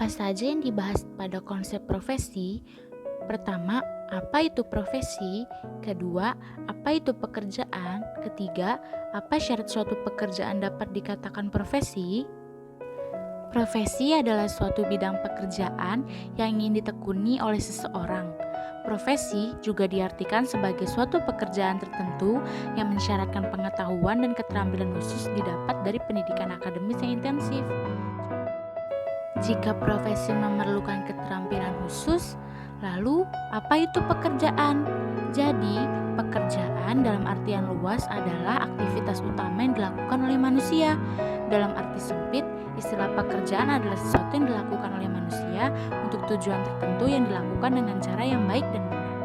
Apa saja yang dibahas pada konsep profesi? Pertama, apa itu profesi? Kedua, apa itu pekerjaan? Ketiga, apa syarat suatu pekerjaan dapat dikatakan profesi? Profesi adalah suatu bidang pekerjaan yang ingin ditekuni oleh seseorang. Profesi juga diartikan sebagai suatu pekerjaan tertentu yang mensyaratkan pengetahuan dan keterampilan khusus didapat dari pendidikan akademis yang intensif. Jika profesi memerlukan keterampilan khusus, lalu apa itu pekerjaan? Jadi, pekerjaan dalam artian luas adalah aktivitas utama yang dilakukan oleh manusia. Dalam arti sempit, istilah pekerjaan adalah sesuatu yang dilakukan oleh manusia untuk tujuan tertentu yang dilakukan dengan cara yang baik dan benar.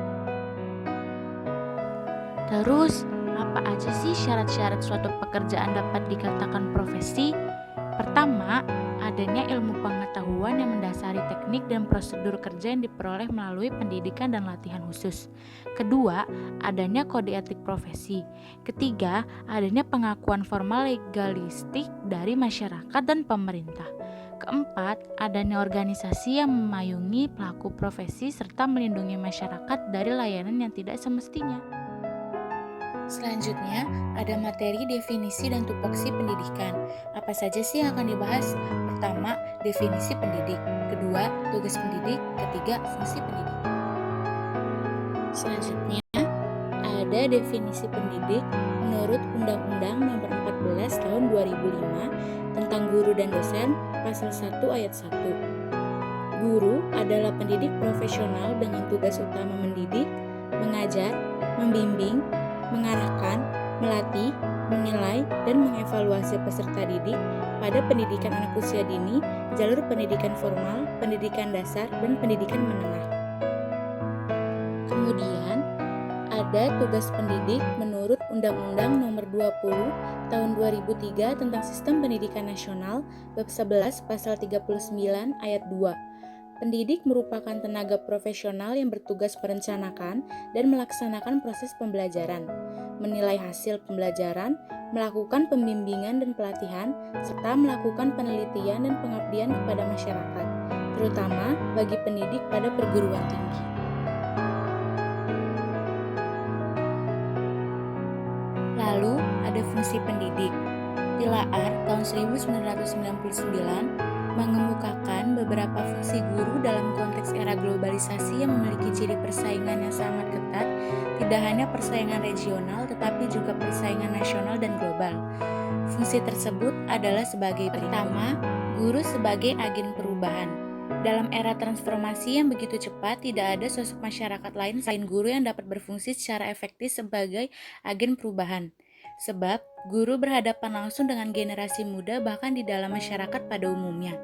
Terus, apa aja sih syarat-syarat suatu pekerjaan dapat dikatakan profesi? Pertama, adanya ilmu pengetahuan yang mendasari teknik dan prosedur kerja yang diperoleh melalui pendidikan dan latihan khusus. Kedua, adanya kode etik profesi. Ketiga, adanya pengakuan formal legalistik dari masyarakat dan pemerintah. Keempat, adanya organisasi yang memayungi pelaku profesi serta melindungi masyarakat dari layanan yang tidak semestinya. Selanjutnya, ada materi definisi dan tupoksi pendidikan. Apa saja sih yang akan dibahas? Pertama, definisi pendidik. Kedua, tugas pendidik. Ketiga, fungsi pendidik. Selanjutnya, ada definisi pendidik menurut Undang-Undang Nomor 14 Tahun 2005 tentang guru dan dosen, pasal 1 ayat 1. Guru adalah pendidik profesional dengan tugas utama mendidik, mengajar, membimbing, mengarahkan, melatih, menilai, dan mengevaluasi peserta didik pada pendidikan anak usia dini, jalur pendidikan formal, pendidikan dasar, dan pendidikan menengah. Kemudian, ada tugas pendidik menurut Undang-Undang Nomor 20 Tahun 2003 tentang Sistem Pendidikan Nasional, bab 11 pasal 39 ayat 2. Pendidik merupakan tenaga profesional yang bertugas merencanakan dan melaksanakan proses pembelajaran, menilai hasil pembelajaran, melakukan pembimbingan dan pelatihan, serta melakukan penelitian dan pengabdian kepada masyarakat, terutama bagi pendidik pada perguruan tinggi. Lalu, ada fungsi pendidik. Tilaar tahun 1999 mengemukakan beberapa fungsi guru dalam konteks era globalisasi yang memiliki ciri persaingan yang sangat ketat, tidak hanya persaingan regional tetapi juga persaingan nasional dan global. Fungsi tersebut adalah sebagai pertama, guru sebagai agen perubahan. Dalam era transformasi yang begitu cepat, tidak ada sosok masyarakat lain selain guru yang dapat berfungsi secara efektif sebagai agen perubahan. Sebab, guru berhadapan langsung dengan generasi muda bahkan di dalam masyarakat pada umumnya.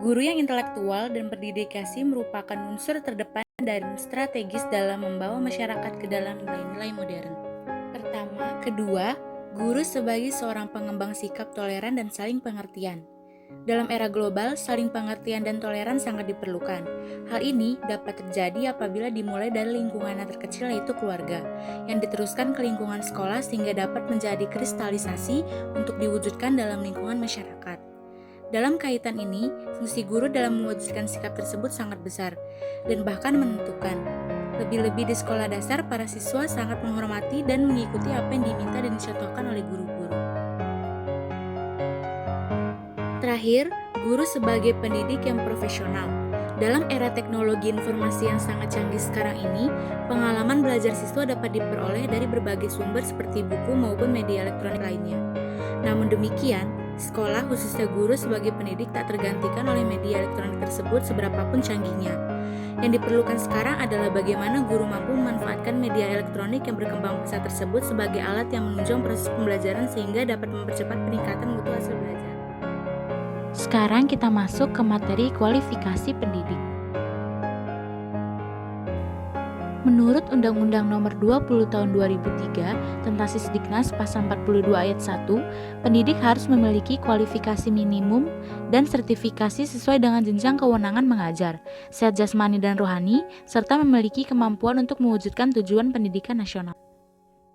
Guru yang intelektual dan berdedikasi merupakan unsur terdepan dan strategis dalam membawa masyarakat ke dalam nilai-nilai modern. Kedua, guru sebagai seorang pengembang sikap toleran dan saling pengertian. Dalam era global, saling pengertian dan toleran sangat diperlukan. Hal ini dapat terjadi apabila dimulai dari lingkungan yang terkecil yaitu keluarga, yang diteruskan ke lingkungan sekolah sehingga dapat menjadi kristalisasi untuk diwujudkan dalam lingkungan masyarakat. Dalam kaitan ini, fungsi guru dalam mewujudkan sikap tersebut sangat besar dan bahkan menentukan. Lebih-lebih di sekolah dasar, para siswa sangat menghormati dan mengikuti apa yang diminta dan dicontohkan oleh guru-guru. Terakhir, guru sebagai pendidik yang profesional. Dalam era teknologi informasi yang sangat canggih sekarang ini, pengalaman belajar siswa dapat diperoleh dari berbagai sumber seperti buku maupun media elektronik lainnya. Namun demikian, sekolah khususnya guru sebagai pendidik tak tergantikan oleh media elektronik tersebut seberapapun canggihnya. Yang diperlukan sekarang adalah bagaimana guru mampu memanfaatkan media elektronik yang berkembang pesat tersebut sebagai alat yang menunjang proses pembelajaran sehingga dapat mempercepat peningkatan mutu hasil belajar. Sekarang kita masuk ke materi kualifikasi pendidik. Menurut Undang-Undang Nomor 20 Tahun 2003 tentang Sisdiknas pasal 42 ayat 1, pendidik harus memiliki kualifikasi minimum dan sertifikasi sesuai dengan jenjang kewenangan mengajar, sehat jasmani dan rohani, serta memiliki kemampuan untuk mewujudkan tujuan pendidikan nasional.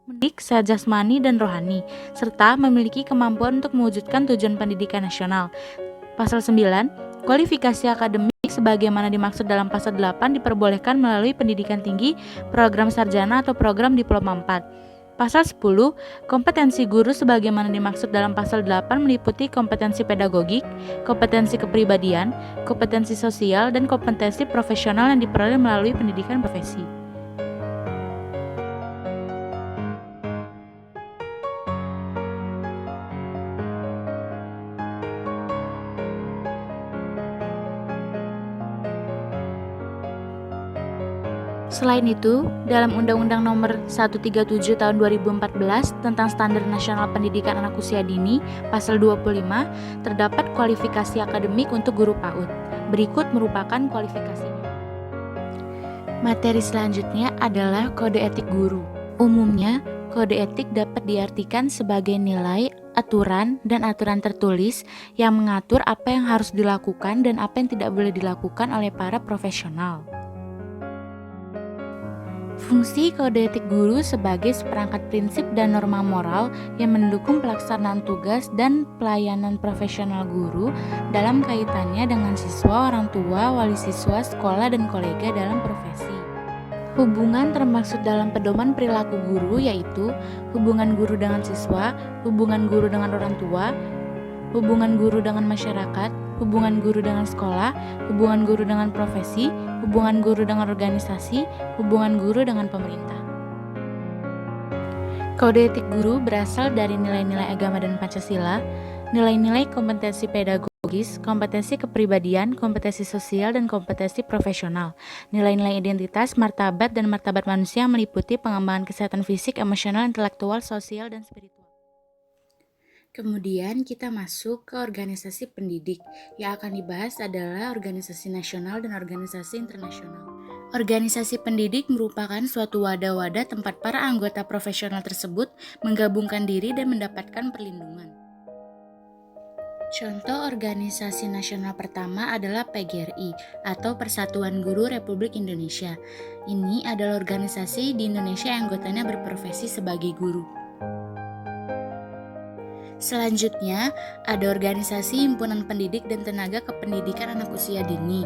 Mendidik sehat jasmani dan rohani, serta memiliki kemampuan untuk mewujudkan tujuan pendidikan nasional. Pasal 9, Kualifikasi akademik sebagaimana dimaksud dalam pasal 8 diperbolehkan melalui pendidikan tinggi, program sarjana atau program diploma 4. Pasal 10, kompetensi guru sebagaimana dimaksud dalam pasal 8 meliputi kompetensi pedagogik, kompetensi kepribadian, kompetensi sosial, dan kompetensi profesional yang diperoleh melalui pendidikan profesi. Selain itu, dalam Undang-Undang Nomor 137 Tahun 2014 tentang Standar Nasional Pendidikan Anak Usia Dini, Pasal 25, terdapat kualifikasi akademik untuk guru PAUD. Berikut merupakan kualifikasinya. Materi selanjutnya adalah kode etik guru. Umumnya, kode etik dapat diartikan sebagai nilai, aturan, dan aturan tertulis yang mengatur apa yang harus dilakukan dan apa yang tidak boleh dilakukan oleh para profesional. Fungsi kode etik guru sebagai seperangkat prinsip dan norma moral yang mendukung pelaksanaan tugas dan pelayanan profesional guru dalam kaitannya dengan siswa, orang tua, wali siswa, sekolah, dan kolega dalam profesi. Hubungan termaksud dalam pedoman perilaku guru yaitu hubungan guru dengan siswa, hubungan guru dengan orang tua, hubungan guru dengan masyarakat, hubungan guru dengan sekolah, hubungan guru dengan profesi, hubungan guru dengan organisasi, hubungan guru dengan pemerintah. Kode etik guru berasal dari nilai-nilai agama dan Pancasila, nilai-nilai kompetensi pedagogis, kompetensi kepribadian, kompetensi sosial, dan kompetensi profesional. Nilai-nilai identitas, martabat, dan martabat manusia meliputi pengembangan kesehatan fisik, emosional, intelektual, sosial, dan spiritual. Kemudian kita masuk ke organisasi pendidik. Yang akan dibahas adalah organisasi nasional dan organisasi internasional. Organisasi pendidik merupakan suatu wadah-wadah tempat para anggota profesional tersebut menggabungkan diri dan mendapatkan perlindungan. Contoh organisasi nasional pertama adalah PGRI atau Persatuan Guru Republik Indonesia. Ini adalah organisasi di Indonesia yang anggotanya berprofesi sebagai guru. Selanjutnya, ada organisasi himpunan pendidik dan tenaga kependidikan anak usia dini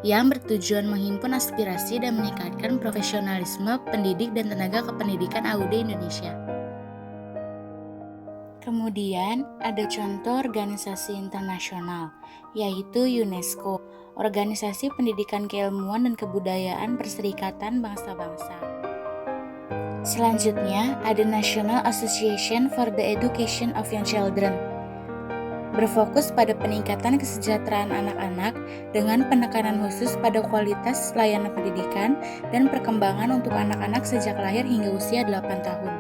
yang bertujuan menghimpun aspirasi dan meningkatkan profesionalisme pendidik dan tenaga kependidikan AUD Indonesia. Kemudian, ada contoh organisasi internasional, yaitu UNESCO, Organisasi Pendidikan Keilmuan dan Kebudayaan Perserikatan Bangsa-Bangsa. Selanjutnya, ada National Association for the Education of Young Children. Berfokus pada peningkatan kesejahteraan anak-anak dengan penekanan khusus pada kualitas layanan pendidikan dan perkembangan untuk anak-anak sejak lahir hingga usia 8 tahun.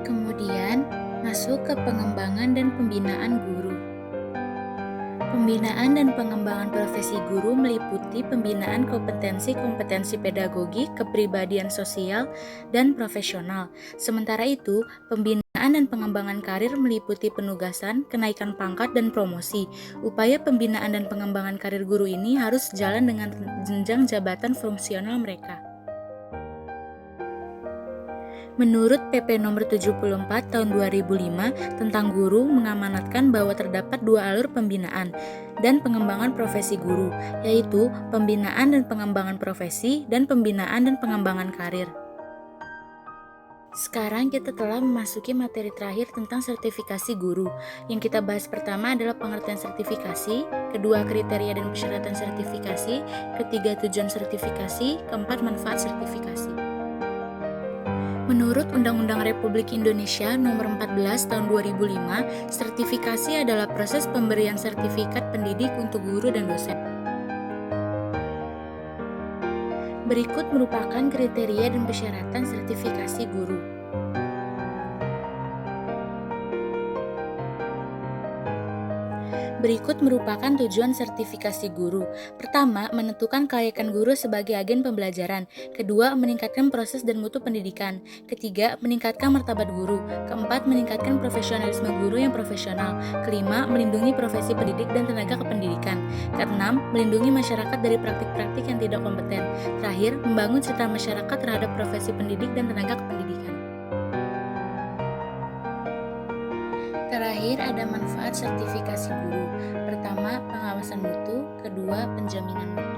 Kemudian, masuk ke pengembangan dan pembinaan guru. Pembinaan dan pengembangan profesi guru meliputi pembinaan kompetensi-kompetensi pedagogik, kepribadian sosial, dan profesional. Sementara itu, pembinaan dan pengembangan karir meliputi penugasan, kenaikan pangkat, dan promosi. Upaya pembinaan dan pengembangan karir guru ini harus sejalan dengan jenjang jabatan fungsional mereka. Menurut PP Nomor 74 Tahun 2005 tentang guru mengamanatkan bahwa terdapat dua alur pembinaan dan pengembangan profesi guru, yaitu pembinaan dan pengembangan profesi dan pembinaan dan pengembangan karir. Sekarang kita telah memasuki materi terakhir tentang sertifikasi guru. Yang kita bahas pertama adalah pengertian sertifikasi, kedua kriteria dan persyaratan sertifikasi, ketiga tujuan sertifikasi, keempat manfaat sertifikasi. Menurut Undang-Undang Republik Indonesia Nomor 14 Tahun 2005, sertifikasi adalah proses pemberian sertifikat pendidik untuk guru dan dosen. Berikut merupakan kriteria dan persyaratan sertifikasi guru. Berikut merupakan tujuan sertifikasi guru. Pertama, menentukan kelayakan guru sebagai agen pembelajaran. Kedua, meningkatkan proses dan mutu pendidikan. Ketiga, meningkatkan martabat guru. Keempat, meningkatkan profesionalisme guru yang profesional. Kelima, melindungi profesi pendidik dan tenaga kependidikan. Keenam, melindungi masyarakat dari praktik-praktik yang tidak kompeten. Terakhir, membangun citra masyarakat terhadap profesi pendidik dan tenaga kependidikan. Terakhir, terakhir ada manfaat sertifikasi guru. Pertama, pengawasan mutu. Kedua, penjaminan mutu.